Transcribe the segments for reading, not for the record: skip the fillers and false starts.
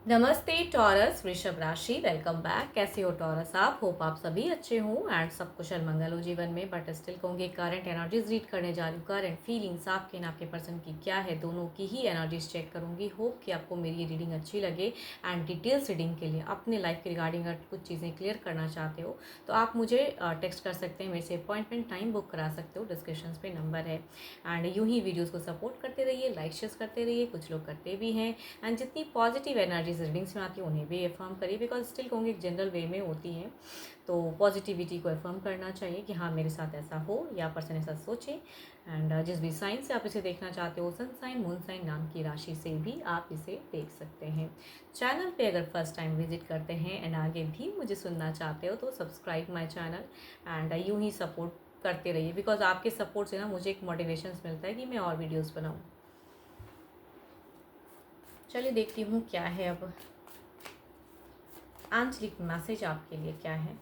नमस्ते टॉरस वृषभ राशि। Welcome back. कैसे हो टॉरस आप? होप आप सभी अच्छे हो एंड सब कुशल मंगल हो जीवन में। बट स्टिल कहूँगी करंट एनर्जीज रीड करने जा रही हूँ। करंट फीलिंग्स आपके ना आपके पर्सन की क्या है, दोनों की ही एनर्जीज चेक करूँगी। होप कि आपको मेरी ये रीडिंग अच्छी लगे। एंड डिटेल्स रीडिंग के लिए अपने लाइफ के रिगार्डिंग अगर कुछ चीज़ें क्लियर करना चाहते हो तो आप मुझे टेक्स्ट कर सकते हैं, मेरे से अपॉइंटमेंट टाइम बुक करा सकते हो। डिस्क्रिप्शन पे नंबर है। एंड यूँ ही वीडियोज़ को सपोर्ट करते रहिए, लाइक शेयर करते रहिए, कुछ लोग करते भी हैं। एंड जितनी पॉजिटिव एनर्जीज रीडिंग्स में आती है उन्हें भी एफर्म करिए, बिकॉज स्टिल कहूँगी एक जनरल वे में होती है। तो पॉजिटिविटी को एफर्म करना चाहिए कि हाँ मेरे साथ ऐसा हो या पर्सन ऐसा सोचे। एंड जिस भी साइन से आप इसे देखना चाहते हो, सन साइन, मून साइन नाम की राशि से भी आप इसे देख सकते हैं। चैनल पे अगर फर्स्ट टाइम विजिट करते हैं एंड आगे भी मुझे सुनना चाहते हो तो सब्सक्राइब माई चैनल एंड यूँ ही सपोर्ट करते रहिए, बिकॉज आपके सपोर्ट से ना मुझे एक मोटिवेशन मिलता है कि मैं और वीडियोज़ बनाऊँ। चलिए देखती हूँ क्या है अब आंचलिक मैसेज आपके लिए क्या है।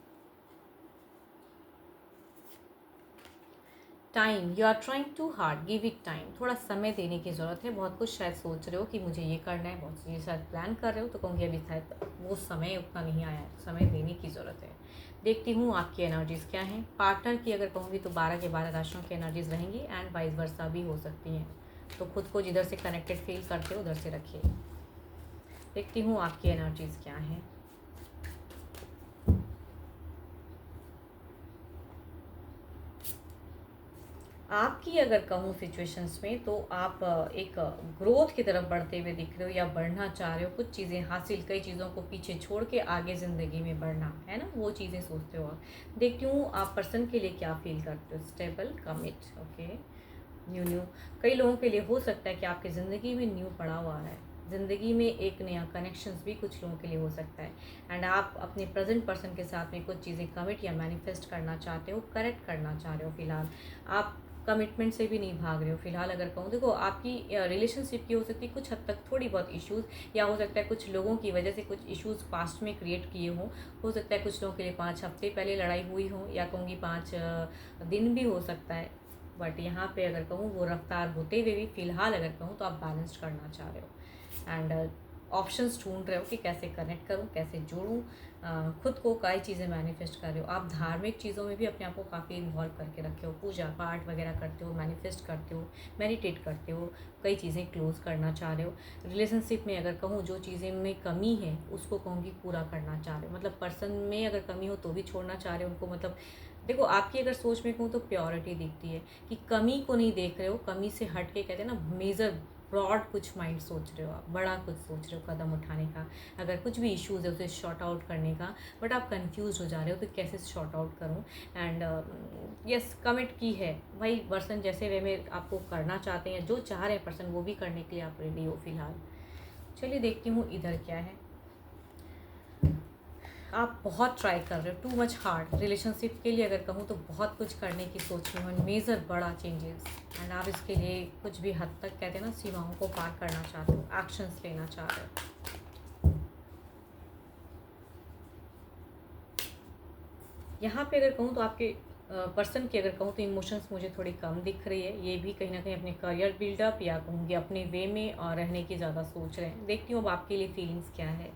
Time, you are trying too hard, give it time. थोड़ा समय देने की ज़रूरत है। बहुत कुछ शायद सोच रहे हो कि मुझे ये करना है, बहुत चीज़ें शायद प्लान कर रहे हो, तो कहूँगी अभी शायद वो समय उतना नहीं आया है, समय देने की ज़रूरत है। देखती हूँ आपकी एनर्जीज़ क्या हैं। पार्टनर की अगर कहूँगी तो 12 के 12 राशियों की एनर्जीज़ रहेंगी एंड वाइस वर्सा भी हो सकती हैं। तो खुद को जिधर से कनेक्टेड फील करते हो उधर से रखिए। देखती हूँ आपकी एनर्जीज़ क्या हैं। आपकी अगर कहूँ सिचुएशंस में तो आप एक ग्रोथ की तरफ बढ़ते हुए दिख रहे हो या बढ़ना चाह रहे हो, कुछ चीज़ें हासिल, कई चीज़ों को पीछे छोड़ के आगे ज़िंदगी में बढ़ना है ना, वो चीज़ें सोचते हो आप। देखती हूँ आप पर्सन के लिए क्या फील करते हो। Stable, commit, okay, new. कई लोगों के लिए हो सकता है कि आपकी ज़िंदगी में न्यू पड़ा हुआ है, ज़िंदगी में एक नया कनेक्शंस भी कुछ लोगों के लिए हो सकता है। एंड आप अपने प्रेजेंट पर्सन के साथ में कुछ चीज़ें कमिट या मैनिफेस्ट करना चाहते हो, करेक्ट करना चाह रहे हो। फिलहाल आप कमिटमेंट से भी नहीं भाग रहे हो। फिलहाल अगर कहूँ देखो आपकी रिलेशनशिप की हो सकती है कुछ हद तक थोड़ी बहुत इश्यूज़, या हो सकता है कुछ लोगों की वजह से कुछ इश्यूज़ पास्ट में क्रिएट किए हों। हो सकता है कुछ लोगों के लिए 5 हफ्ते पहले लड़ाई हुई हो, या कहूँगी 5 दिन भी हो सकता है। बट यहाँ पे अगर कहूँ वो रफ्तार होते हुए भी फिलहाल अगर कहूँ तो आप बैलेंस्ड करना चाह रहे हो। एंड ऑप्शंस ढूंढ रहे हो कि कैसे कनेक्ट करूँ, कैसे जोड़ूँ खुद को, कई चीज़ें मैनिफेस्ट कर रहे हो। आप धार्मिक चीज़ों में भी अपने आप को काफ़ी इन्वॉल्व करके रखे हो, पूजा पाठ वगैरह करते हो, मैनिफेस्ट करते हो, मेडिटेट करते हो, कई चीज़ें क्लोज करना चाह रहे हो। रिलेशनशिप में अगर कहूँ जो चीज़ें में कमी है उसको कहूँगी पूरा करना चाह रहे हो। मतलब पर्सन में अगर कमी हो तो भी छोड़ना चाह रहे हो उनको। मतलब देखो आपकी अगर सोच में कहूँ तो प्योरिटी दिखती है कि कमी को नहीं देख रहे हो, कमी से हट के कहते हैं ना मेजर ब्रॉड कुछ माइंड सोच रहे हो, आप बड़ा कुछ सोच रहे हो कदम उठाने का। अगर कुछ भी इश्यूज़ है उसे शॉर्ट आउट करने का, बट आप कंफ्यूज हो जा रहे हो तो कैसे शॉर्ट आउट करूँ। एंड यस, कमिट की है भाई पर्सन, जैसे वे में आपको करना चाहते हैं, जो चाह रहे हैं पर्सन वो भी करने के लिए आप रेडी हो फिलहाल। चलिए देखती हूँ इधर क्या है। आप बहुत ट्राई कर रहे हो, टू मच हार्ड रिलेशनशिप के लिए अगर कहूँ तो बहुत कुछ करने की सोच रही हूँ, मेजर बड़ा चेंजेस। एंड आप इसके लिए कुछ भी हद तक कहते हैं ना सीमाओं को पार करना चाहते हो, एक्शंस लेना चाह रहे हो। यहाँ पे अगर कहूँ तो आपके पर्सन की अगर कहूँ तो इमोशंस मुझे थोड़ी कम दिख रही है। ये भी कहीं ना कहीं अपने करियर बिल्डअप या कहूँगी अपने वे में रहने की ज़्यादा सोच रहे हैं। देखती हूँ अब आपके लिए फीलिंग्स क्या है।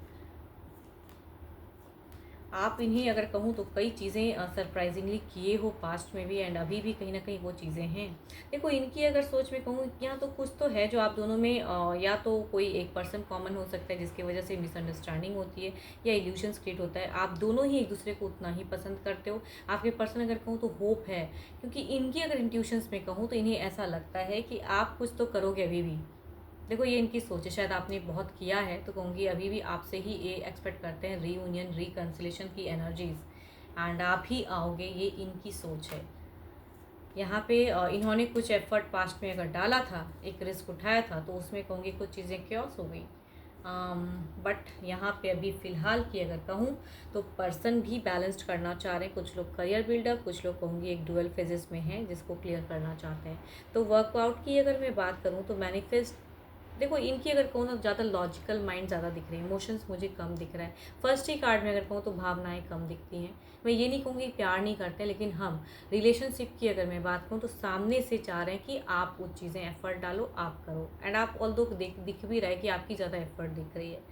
आप इन्हें अगर कहूँ तो कई चीज़ें सरप्राइजिंगली किए हो पास्ट में भी, एंड अभी भी कहीं ना कहीं वो चीज़ें हैं। देखो इनकी अगर सोच में कहूँ यहाँ तो कुछ तो है जो आप दोनों में या तो कोई एक पर्सन कॉमन हो सकता है जिसकी वजह से मिसअंडरस्टैंडिंग होती है या इल्यूशंस क्रिएट होता है। आप दोनों ही एक दूसरे को उतना ही पसंद करते हो। आपके पर्सन अगर कहूँ तो होप है, क्योंकि इनकी अगर इंट्यूशंस में कहूँ तो इन्हें ऐसा लगता है कि आप कुछ तो करोगे अभी भी। देखो ये इनकी सोच है, शायद आपने बहुत किया है तो कहूँगी अभी भी आपसे ही ये एक्सपेक्ट करते हैं रीयूनियन, रिकन्सिलेशन की एनर्जीज, एंड आप ही आओगे, ये इनकी सोच है। यहाँ पे इन्होंने कुछ एफर्ट पास्ट में अगर डाला था, एक रिस्क उठाया था, तो उसमें कहूँगी कुछ चीज़ें क्योस हो गई। बट यहाँ पे अभी फ़िलहाल की अगर कहूँ तो पर्सन भी बैलेंस्ड करना चाह रहे हैं। कुछ लोग करियर बिल्डअप, कुछ लोग कहूँगी एक डुअल फेजेस में हैं जिसको क्लियर करना चाहते हैं। तो वर्कआउट की अगर मैं बात करूँ तो मैनिफेस्ट, देखो इनकी अगर कहूँ ना ज़्यादा लॉजिकल माइंड ज़्यादा दिख रही है, इमोशंस मुझे कम दिख रहा है। फर्स्ट ही कार्ड में अगर कहूँ तो भावनाएं कम दिखती हैं। मैं ये नहीं कहूँगी प्यार नहीं करते, लेकिन हम रिलेशनशिप की अगर मैं बात करूँ तो सामने से चाह रहे हैं कि आप कुछ चीज़ें एफर्ट डालो, आप करो। एंड आप ऑल दो दिख भी रहा है कि आपकी ज़्यादा एफर्ट दिख रही है।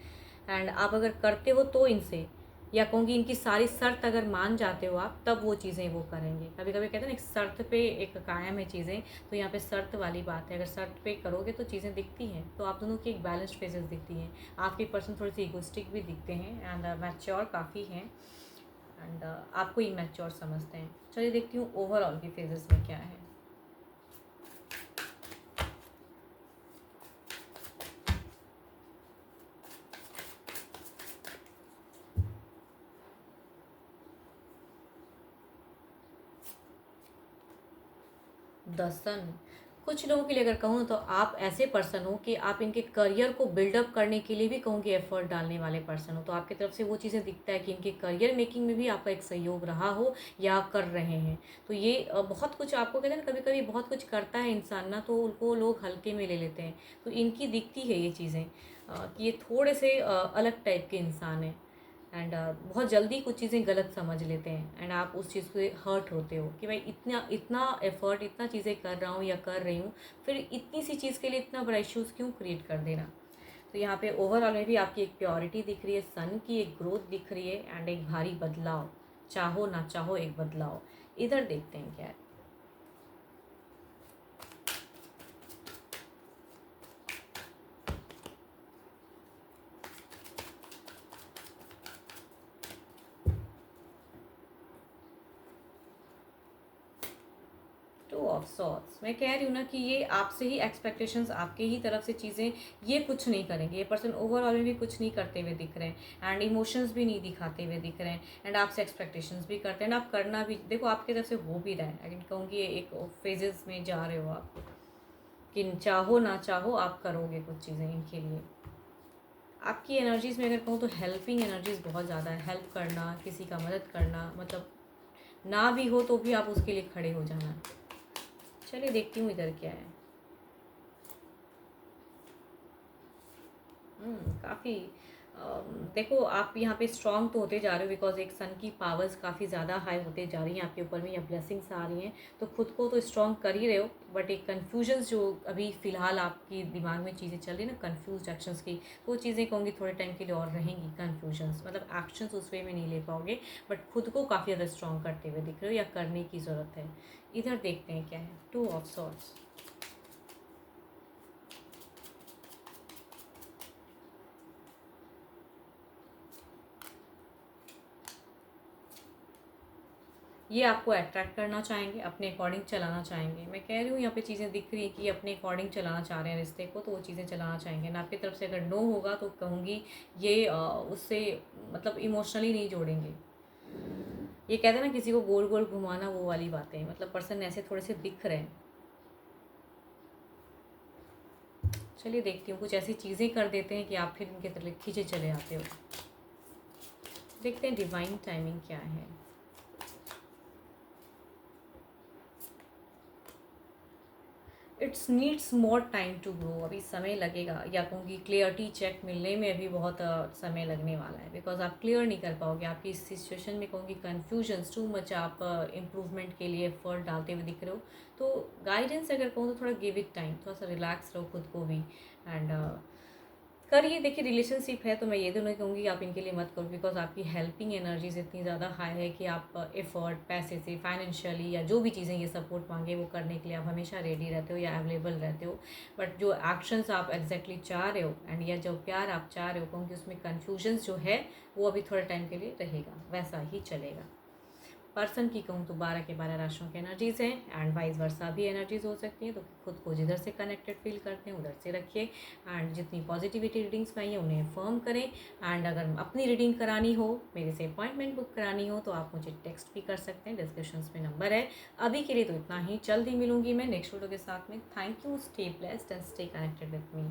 एंड आप अगर करते हो तो इनसे, या कहूँगी इनकी सारी शर्त अगर मान जाते हो आप, तब वो चीज़ें वो करेंगे। कभी कभी कहते हैं ना एक शर्त पे एक कायम है चीज़ें, तो यहाँ पे शर्त वाली बात है। अगर शर्त पे करोगे तो चीज़ें दिखती हैं, तो आप दोनों की एक बैलेंस्ड फेजेस दिखती हैं। आपके पर्सन थोड़ी सी इगोस्टिक भी दिखते हैं एंड मैच्योर काफ़ी हैं, एंड आपको इमैच्योर समझते हैं। चलिए देखती हूँ ओवरऑल की फेजेस में क्या है। द सन। कुछ लोगों के लिए अगर कहूँ तो आप ऐसे पर्सन हो कि आप इनके करियर को बिल्डअप करने के लिए भी कहूँगी एफर्ट डालने वाले पर्सन हो। तो आपकी तरफ से वो चीज़ें दिखता है कि इनके करियर मेकिंग में भी आपका एक सहयोग रहा हो या आप कर रहे हैं। तो ये बहुत कुछ आपको कहते हैं ना, कभी कभी बहुत कुछ करता है इंसान ना, तो उनको लोग हल्के में ले लेते हैं। तो इनकी दिखती है ये चीज़ें कि ये थोड़े से अलग टाइप के इंसान हैं, एंड बहुत जल्दी कुछ चीज़ें गलत समझ लेते हैं, एंड आप उस चीज़ से हर्ट होते हो कि भाई इतना इतना एफर्ट, इतना चीज़ें कर रहा हूँ या कर रही हूँ, फिर इतनी सी चीज़ के लिए इतना बड़ा इश्यूज़ क्यों क्रिएट कर देना। तो यहाँ पे ओवरऑल में भी आपकी एक प्योरिटी दिख रही है, सन की एक ग्रोथ दिख रही है, एंड एक भारी बदलाव, चाहो ना चाहो एक बदलाव। इधर देखते हैं क्या है। Two of sorts. मैं कह रही हूँ ना कि ये आपसे ही एक्सपेक्टेशंस, आपके ही तरफ से चीज़ें, ये कुछ नहीं करेंगे। ये पर्सन ओवरऑल में भी कुछ नहीं करते हुए दिख रहे हैं, एंड इमोशंस भी नहीं दिखाते हुए दिख रहे हैं, एंड आपसे एक्सपेक्टेशंस भी करते हैं, एंड आप करना भी, देखो आपकी तरफ से हो भी रहा है। लेकिन कहूँगी एक फेजेस में जा रहे हो आप, कि चाहो ना चाहो आप करोगे कुछ चीज़ें इनके लिए। आपकी एनर्जीज़ में अगर कहूँ तो हेल्पिंग एनर्जीज़ बहुत ज़्यादा है। हेल्प करना, किसी का मदद करना, मतलब ना भी हो तो भी आप उसके लिए खड़े हो जाना। चलिए देखती हूँ इधर क्या है। काफ़ी देखो आप यहाँ पे स्ट्रॉन्ग तो होते जा रहे हो, बिकॉज एक सन की पावर्स काफ़ी ज़्यादा हाई होते जा रही हैं आपके ऊपर में, या ब्लेसिंग्स आ रही हैं, तो खुद को तो स्ट्रॉन्ग कर ही रहे हो। बट एक कन्फ्यूजन्स जो अभी फ़िलहाल आपकी दिमाग में चीज़ें चल रही है ना, कन्फ्यूज एक्शंस की, वो चीज़ें कहूँगी थोड़े टाइम के लिए और रहेंगी कन्फ्यूजन्स, मतलब एक्शंस उस वे में नहीं ले पाओगे, बट खुद को काफ़ी ज़्यादा स्ट्रॉन्ग करते हुए दिख रहे हो, या करने की ज़रूरत है। इधर देखते हैं क्या है। Two of sorts. ये आपको अट्रैक्ट करना चाहेंगे, अपने अकॉर्डिंग चलाना चाहेंगे। मैं कह रही हूँ यहाँ पे चीज़ें दिख रही है कि अपने अकॉर्डिंग चलाना चाह रहे हैं रिश्ते को, तो वो चीज़ें चलाना चाहेंगे ना। आपकी तरफ से अगर नो होगा तो कहूँगी ये उससे मतलब इमोशनली नहीं जोड़ेंगे। ये कहते हैं ना किसी को गोल गोल घुमाना, वो वाली बातें, मतलब पर्सन ऐसे थोड़े से दिख रहे हैं। चलिए देखती हूँ, कुछ ऐसी चीज़ें कर देते हैं कि आप फिर इनके तरफ खींचे चले आते हो। देखते हैं डिवाइन टाइमिंग क्या है। It's needs more time to grow. अभी समय लगेगा, या कहूँगी क्लियरिटी चेक मिलने में अभी बहुत समय लगने वाला है, बिकॉज आप क्लियर नहीं कर पाओगे। आपकी इस सिचुएशन में कहूँगी कन्फ्यूजन्स टू मच, आप इम्प्रूवमेंट के लिए एफर्ट डालते हुए दिख रहे हो। तो गाइडेंस अगर कहूँ तो थोड़ा गिव इट टाइम, थोड़ा सा रिलैक्स रहो खुद को भी, एंड करिए। देखिए रिलेशनशिप है तो मैं ये दोनों कहूँगी आप इनके लिए मत करो, बिकॉज आपकी हेल्पिंग एनर्जीज इतनी ज़्यादा हाई है कि आप एफर्ट, पैसे से, फाइनेंशियली, या जो भी चीज़ें ये सपोर्ट मांगे वो करने के लिए आप हमेशा रेडी रहते हो या अवेलेबल रहते हो। बट जो एक्शंस आप एग्जैक्टली चाह रहे हो, एंड या जो प्यार आप चाह रहे हो, कहूँगी उसमें कन्फ्यूजन्स जो है वो अभी थोड़े टाइम के लिए रहेगा, वैसा ही चलेगा। पर्सन की कहूँ तो 12 के 12 राशियों की एनर्जीज़ हैं, एंड वाइस वर्सा भी एनर्जीज हो सकती हैं। तो खुद को जिधर से कनेक्टेड फील करते हैं उधर से रखिए, एंड जितनी पॉजिटिविटी रीडिंग्स में आई हैं उन्हें फर्म करें। एंड अगर अपनी रीडिंग करानी हो, मेरे से अपॉइंटमेंट बुक करानी हो, तो आप मुझे टेक्स्ट भी कर सकते हैं, डिस्क्रिप्शन में नंबर है। अभी के लिए तो इतना ही, जल्दी मिलूंगी मैं नेक्स्ट वीडियो के साथ में। Thank you, stay blessed and stay connected with me.